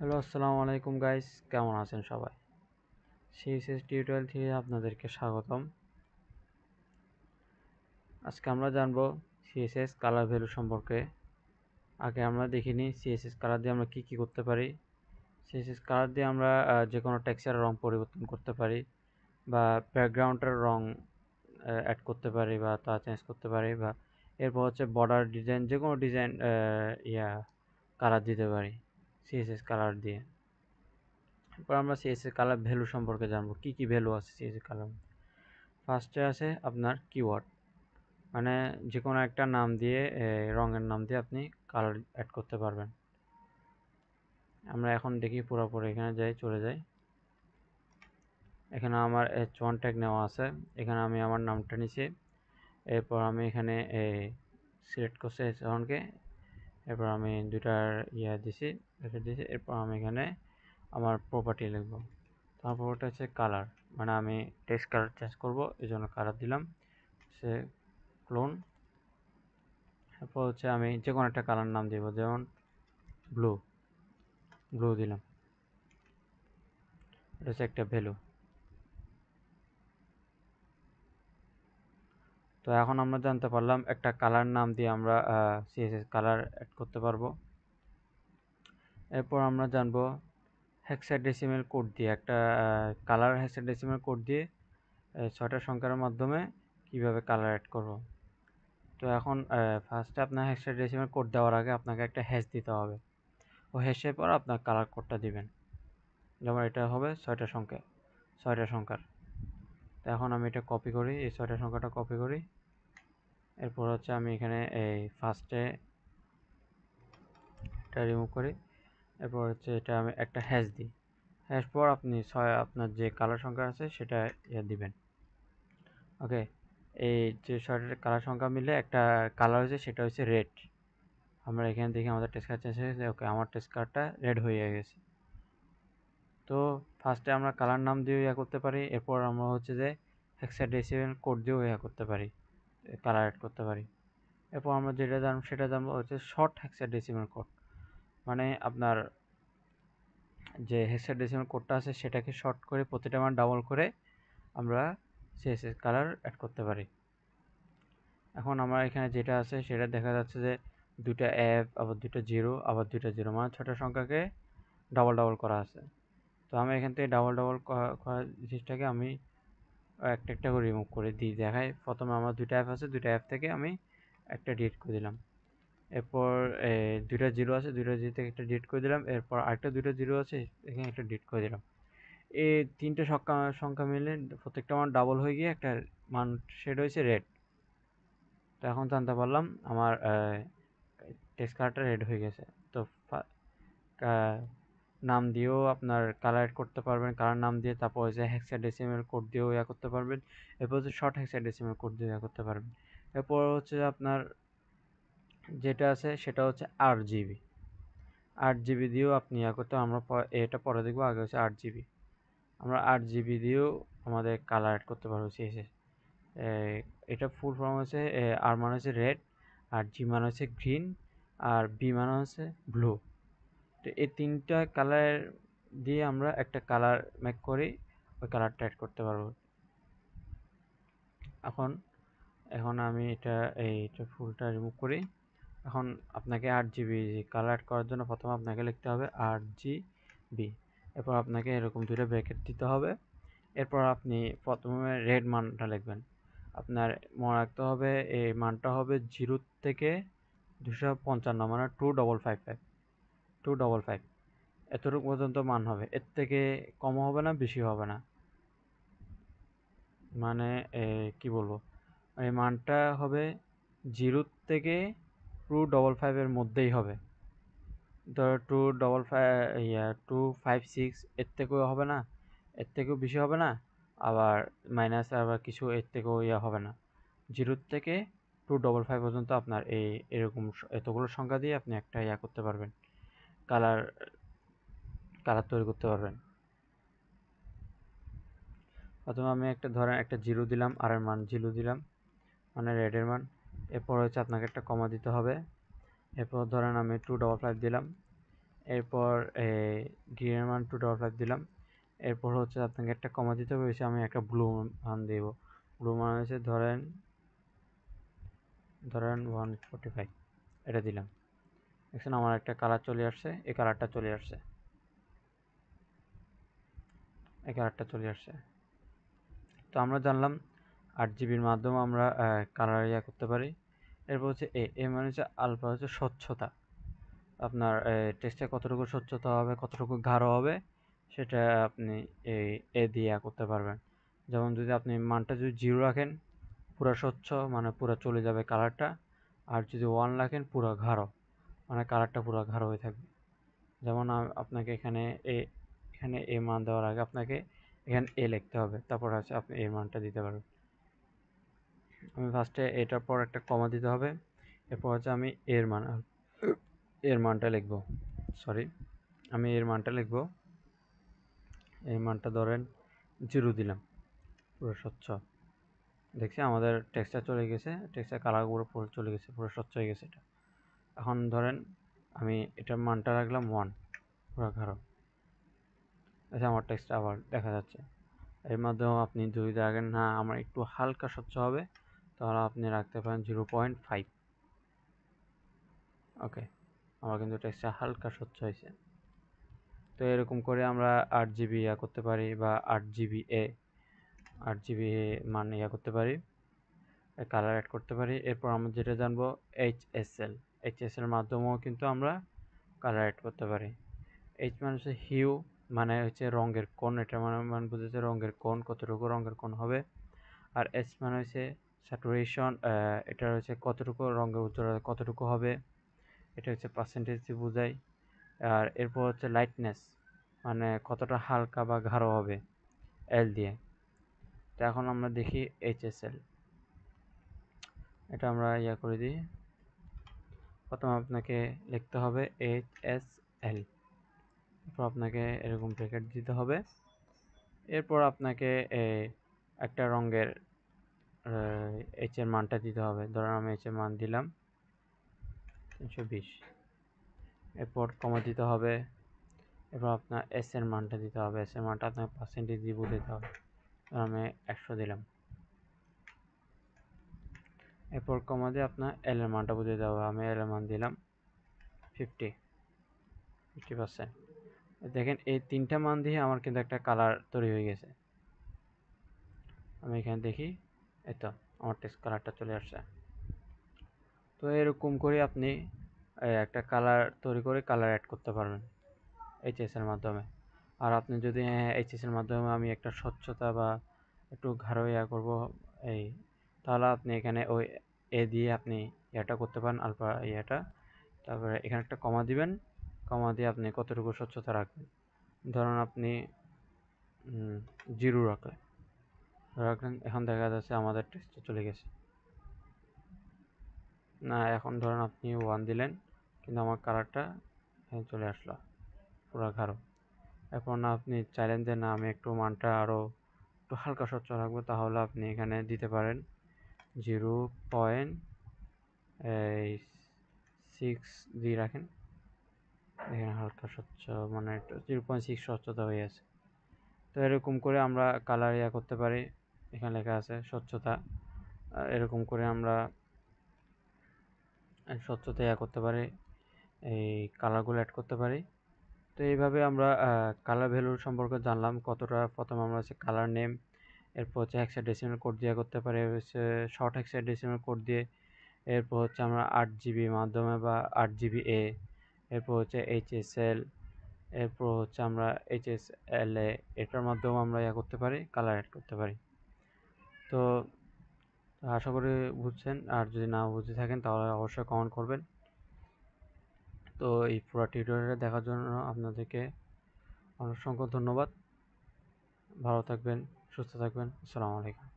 Hello, আসসালামু আলাইকুম guys, কেমন আছেন সবাই? সিএসএস টিউটোরিয়াল থেকে আপনাদেরকে স্বাগতম। আজকে আমরা জানবো সিএসএস কালার ভ্যালু সম্পর্কে। আগে আমরা দেখিনি সিএসএস কালার দিয়ে আমরা কি করতে পারি। সিএসএস কালার দিয়ে আমরা যে কোনো টেক্সচারের রং পরিবর্তন করতে পারি, বা ব্যাকগ্রাউন্ডের রং অ্যাড করতে পারি, বা তা চেঞ্জ করতে পারি, বা এরপর হচ্ছে বর্ডার ডিজাইন, যে কোনো ডিজাইন কালার দিতে পারি সিএসএস কালার দিয়ে। এরপর আমরা সিএসএস কালার ভ্যালু সম্পর্কে জানবো, কি ভ্যালু আছে সিএসএস কালার। ফার্স্টে আছে আপনার কিওয়ার্ড, মানে যে কোনো একটা নাম দিয়ে রঙের নাম দিয়ে আপনি কালার অ্যাড করতে পারবেন। আমরা এখন দেখি পুরোপুরি, এখানে চলে যাই। এখানে আমার H1 ট্যাগ নেওয়া আছে, এখানে আমি আমার নামটা নিছি। এরপর আমি এখানে সিলেক্ট করছি H1কে, এরপর আমি দুটার দিছি, এরপর আমি এখানে আমার প্রপার্টি লিখব। আমার প্রপার্টি হচ্ছে কালার, মানে আমি টেক্সট কালার চেঞ্জ করবো, এই জন্য কালার দিলাম সে ক্লোন। এরপর হচ্ছে আমি যে কোনো একটা কালার নাম দিব, যেমন ব্লু দিলাম। এটা হচ্ছে একটা ভ্যালু। তো এখন আমরা জানতে পারলাম একটা কালার নাম দিয়ে আমরা সিএসএস কালার অ্যাড করতে পারবো। এরপর আমরা জানবো হেক্সাডেসিমাল কোড দিয়ে একটা কালার হেক্সাডেসিমাল কোড দিয়ে 6টা সংখ্যার মাধ্যমে কিভাবে কালার অ্যাড করব। তো এখন ফার্স্টে আপনার হেক্সাডেসিমাল কোড দেওয়ার আগে আপনাকে একটা হ্যাশ দিতে হবে, ও হ্যাশের পর আপনার কালার কোডটা দিবেন। যেমন এটা হবে 6টা সংখ্যার। তো এখন আমি এটা কপি করি, এই 6টা সংখ্যাটা কপি করি। এরপর হচ্ছে আমি এখানে এই ফার্স্টে এটা রিমুভ করি। এরপর হচ্ছে এটা আমি একটা হ্যাশ দিই। হ্যাশ পর আপনি আপনার যে কালার সংখ্যা আছে সেটা দিবেন। ওকে, এই যে 6টা কালার সংখ্যা মিলে একটা কালার হয়েছে, সেটা হচ্ছে রেড। আমরা এখানে দেখি আমাদের টেক্সট কালার চেঞ্জ হয়ে গেছে। ওকে, আমার টেক্সট কালারটা রেড হয়ে গেছে। তো ফার্স্টে আমরা কালার নাম দিয়ে করতে পারি, এরপর আমরা হচ্ছে যে হেক্সাডেসিমাল কোড দিয়েও করতে পারি, কালার অ্যাড করতে পারি। এরপর আমরা যেটা জানবো সেটা জানবো হচ্ছে শর্ট হেক্সাডেসিমাল কোড, মানে আপনার যে হেক্সাডেসিমাল কোডটা আছে সেটাকে শর্ট করে প্রতিটা মান ডাবল করে আমরা সিএসএস কালার অ্যাড করতে পারি। এখন আমার এখানে যেটা আছে সেটা দেখা যাচ্ছে যে দুইটা এফ, আবার দুইটা জিরো, আবার দুইটা জিরো, মানে 6টা সংখ্যাকে ডাবল করা আছে। তো আমি এখান থেকে ডাবল করা জিনিসটাকে আমি একটা করে রিমুভ করে দিই। দেখাই প্রথমে আমার দুইটা অ্যাপ আছে, দুইটা অ্যাপ থেকে আমি একটা ডিলিট করে দিলাম। এরপর দুইটা জিরো আছে, দুইটা জিরো থেকে একটা ডিলিট করে দিলাম। এরপর আরেকটা দুইটা জিরো আছে, এখানে একটা ডিলিট করে দিলাম। এই তিনটে সংখ্যা মিলে প্রত্যেকটা মান ডাবল হয়ে গিয়ে একটা মান সেট হয়েছে রেড। তো এখন জানতে পারলাম আমার টেক্সট কালারটা রেড হয়ে গেছে। তো নাম দিয়েও আপনার কালার করতে পারবেন, কালার নাম দিয়ে। তারপর হচ্ছে হেক্সাডেসিমাল কোড দিয়েও করতে পারবেন। এরপর হচ্ছে শর্ট হেক্সাডেসিমাল কোড দিয়ে করতে পারবেন। এরপর হচ্ছে আপনার যেটা আছে সেটা হচ্ছে 8 জিবি। 8 জিবি দিয়েও আপনি করতে, আমরা এটা পরে দেখবো। আগে হচ্ছে 8 জিবি। আমরা 8 জিবি দিয়েও আমাদের কালার অ্যাড করতে পারবো সিএসএস। এটা ফুল ফর্ম হচ্ছে আর মানে হচ্ছে রেড, আর জি মানে হচ্ছে গ্রিন, আর বি মানে হচ্ছে ব্লু। তো এই তিনটা কালার দিয়ে আমরা একটা কালার মেক করি, ওই কালারটা অ্যাড করতে পারবো। এখন এখন আমি এইটা ফুলটা রিমুভ করি। এখন আপনাকে 8 জিবি কালার করার জন্য প্রথমে আপনাকে লিখতে হবে 8 জিবি। এরপর আপনাকে এরকম দুটো ব্র্যাকেট দিতে হবে। এরপর আপনি প্রথমে রেড মানটা লিখবেন। আপনার মনে রাখতে হবে এই মানটা হবে 0 থেকে 255, মানে 2555 এতটুকু পর্যন্ত মান হবে। এর থেকে কমও হবে না, বেশি হবে না। মানে কি বলবো, এই মানটা হবে 0 থেকে 255 এর মধ্যেই হবে। ধরো 256, এর থেকেও হবে না, এর থেকেও বেশি হবে না, আবার মাইনাস আবার কিছু এর থেকেও হবে না। 0 থেকে 255 পর্যন্ত আপনার এরকম এতগুলো সংখ্যা দিয়ে আপনি একটা করতে পারবেন, কালার কালার তৈরি করতে পারবেন। প্রথমে আমি ধরেন একটা জিরো দিলাম, আর এর মান জিরো দিলাম, মানে রেডের মান। এরপর হচ্ছে আপনাকে একটা কমা দিতে হবে। এরপর ধরেন আমি 255 দিলাম। এরপর গ্রিনের মান 255 দিলাম। এরপর হচ্ছে আপনাকে একটা কমা দিতে হবে, আমি একটা ব্লু মান দেব। ব্লু মান হচ্ছে ধরেন 145, এটা দিলাম। দেখছেন আমার একটা কালার চলে আসছে, এই কালারটা চলে আসছে, তো আমরা জানলাম 8 জিবির মাধ্যমে আমরা কালার করতে পারি। এরপর হচ্ছে এ মানে হচ্ছে আলফা, হচ্ছে স্বচ্ছতা। আপনার টেক্সটে কতটুকু স্বচ্ছতা হবে, কতটুকু গাঢ় হবে, সেটা আপনি দিয়ে করতে পারবেন। যেমন যদি আপনি মানটা যদি 0 রাখেন, পুরো স্বচ্ছ, মানে পুরো চলে যাবে কালারটা। আর যদি 1 রাখেন, পুরো গাঢ়, মানে কালারটা পুরো গাঢ় হয়ে থাকবে। যেমন আপনাকে এখানে এ মান দেওয়ার আগে আপনাকে এখানে এ লিখতে হবে, তারপর হচ্ছে আপনি এর মানটা দিতে পারবেন। আমি ফার্স্টে এটার পর একটা কমা দিতে হবে, এরপর হচ্ছে আমি এর মানটা লিখব। আমি এর মানটা লিখব। এই মানটা ধরেন 0 দিলাম, পুরো স্বচ্ছ। দেখছি আমাদের টেক্সচার চলে গেছে, টেক্সচার কালারগুলো পুরো চলে গেছে, পুরো স্বচ্ছ হয়ে গেছে এটা। এখন ধরেন আমি এটার মানটা রাখলাম 1, পুরো গাঢ়। আচ্ছা, আমার টেক্সটটা আবার দেখা যাচ্ছে। এর মাধ্যমে আপনি যদি রাখেন না আমার একটু হালকা স্বচ্ছ হবে, তাহলে আপনি রাখতে পারেন 0.5। ওকে, আমার কিন্তু টেক্সটটা হালকা স্বচ্ছ হয়েছে। তো এরকম করে আমরা 8 জিবি করতে পারি, বা 8 জিবি মান করতে পারি, কালার অ্যাড করতে পারি। এরপর আমরা যেটা জানবো এইচএসএল মাধ্যমেও কিন্তু আমরা কালার অ্যাড করতে পারি। এইচ মানে হচ্ছে হিউ, মানে হচ্ছে রঙের কোণ, এটা মানে বুঝেছে রঙের কোণ, কতটুকু রঙের কোণ হবে। আর এস মানে হচ্ছে স্যাচুরেশন, এটা হচ্ছে কতটুকু রঙের উজ্জ্বলতা কতটুকু হবে, এটা হচ্ছে পার্সেন্টেজ দিয়ে বোঝায়। আর এরপর হচ্ছে লাইটনেস, মানে কতটা হালকা বা গাঢ় হবে, এল দিয়ে। তো এখন আমরা দেখি এইচএসএল, এটা আমরা করে দিই। প্রথমে আপনাকে লিখতে হবে এইচএসএল, এরপর আপনাকে এরকম ব্র্যাকেট দিতে হবে। এরপর আপনাকে একটা রঙের এইচ এর মানটা দিতে হবে। ধরুন আমি এইচ এর মান দিলাম 320। এরপর কমা দিতে হবে। এরপর আপনার এস এর মানটা দিতে হবে, এস এর মানটা আপনাকে পার্সেন্টেজ দিয়ে দিতে হবে। আমি 100 দিলাম। এরপর কমা দিয়ে আপনার এল এর মানটা বুঝে দিতে হবে, আমি এল এর মান দিলাম 50%। দেখেন এই 3টা মান দিয়ে আমার কিন্তু একটা কালার তৈরি হয়ে গেছে। আমি এখানে দেখি, এই তো আমার টেক্সট কালারটা চলে আসছে। তো এরকম করে আপনি একটা কালার তৈরি করে কালার অ্যাড করতে পারবেন এইচএস এর মাধ্যমে। আর আপনি যদি এইচএস এর মাধ্যমে আমি একটা স্বচ্ছতা বা একটু গাঢ় করব, তাহলে আপনি এখানে ওই এ দিয়ে আপনি করতে পারেন, আলফা তারপরে এখানে একটা কমা দিবেন, কমা দিয়ে আপনি কতটুকু স্বচ্ছতা রাখবেন। ধরুন আপনি 0 রাখলেন, এখন দেখা যাচ্ছে আমাদের টেক্সটটা চলে গেছে। না, এখন ধরুন আপনি 1 দিলেন, কিন্তু আমার কালারটা চলে আসলো পুরো গাঢ়। এখন আপনি চাইলেন যে না আমি একটু মানটা আরও একটু হালকা স্বচ্ছ রাখবো, তাহলে আপনি এখানে দিতে পারেন 0.6 দিয়ে রাখেন। এখানে হালকা স্বচ্ছ, মানে 0.6 স্বচ্ছতা হয়ে আছে। তো এরকম করে আমরা কালার করতে পারি। এখানে লেখা আছে স্বচ্ছতা, এরকম করে আমরা স্বচ্ছতা করতে পারি, এই কালারগুলো অ্যাড করতে পারি। তো এইভাবে আমরা কালার ভ্যালুর সম্পর্কে জানলাম কতটা। প্রথমে আমরা হচ্ছে কালার নেম, এরপর হচ্ছে হেক্সাডেসিমাল কোড দিয়ে করতে পারি, হচ্ছে শর্ট হেক্সাডেসিমাল কোড দিয়ে। এরপর হচ্ছে আমরা 8 জিবি মাধ্যমে বা 8 জিবি এরপর হচ্ছে এইচএসএল, এরপর হচ্ছে আমরা এইচএসএল এটার মাধ্যমে আমরা করতে পারি, কালার অ্যাড করতে পারি। তো আশা করি বুঝছেন, আর যদি না বুঝে থাকেন তাহলে অবশ্যই কমেন্ট করবেন। তো এই পুরো টিউটোরিয়ালটা দেখার জন্য আপনাদেরকে অসংখ্য ধন্যবাদ। ভালো থাকবেন, সুস্থ থাকবেন। আসসালামু আলাইকুম।